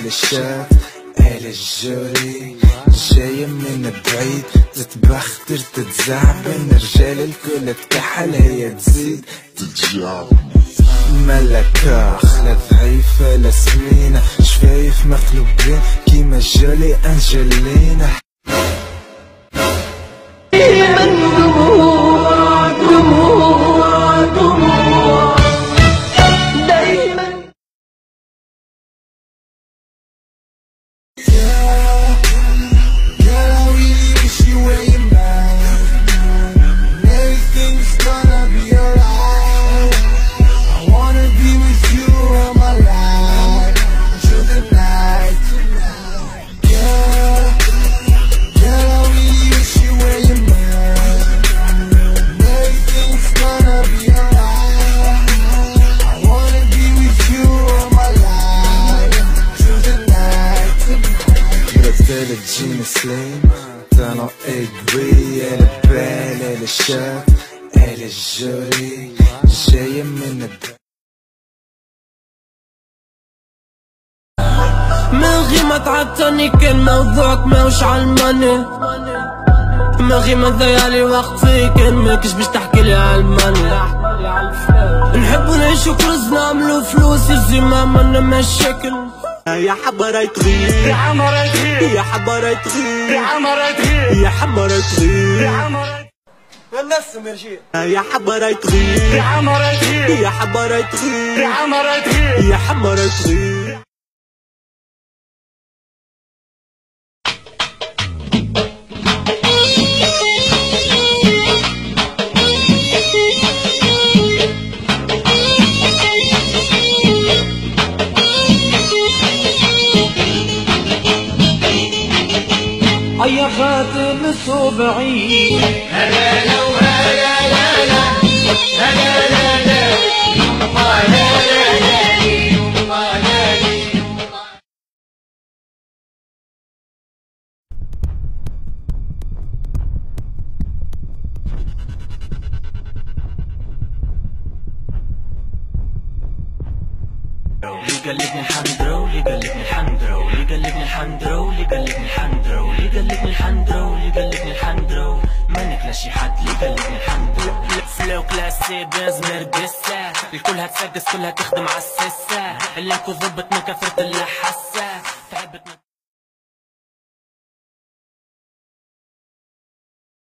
الشاب قال الجوري جاية من بعيد تتبختر تتزعبن رجال الكل تكحل هي تزيد تتجعبن ملكة خلا ضعيفة لا سمينة شفايف مقلوبين كيما جولي أنجلينا تجيني سليم تانو اجري البال الشاب قال الجوري جاية من من غير ما تعطني كان موضوعك ماهوش عالماني من غير ما تضيعلي وقتي كان ماكش باش تحكيلي عالماني نحبو نعيشو كرز نعملو فلوس يرزي ما منا مشاكل يا حمرا تغير يا حمرا تغير يا حمرا تغير يا حمرا تغير يا حمرا تغير يا حمرا نسم يا رجال يا حمرا تغير يا حمرا تغير يا حمرا تغير يا حمرا تغير يا حمرا تغير يا خاتم الصبعي هلا لا وهلا لا لا هلا لا لا يما لا لا لا يما لا لا اللي قلبني الحندرو اللي قلبني الحندرو اللي قلبني الحندرو اللي قلبني الحندرو اللي قلبني الحندرو اللي قلبني الحندرو ما نكلا شي حد اللي قلبني الحندرو فلو كلاسي بنز مرقصة الكل هتسقس كلها تخدم عالسسة اللي نكون ضبط من كثرة اللي حس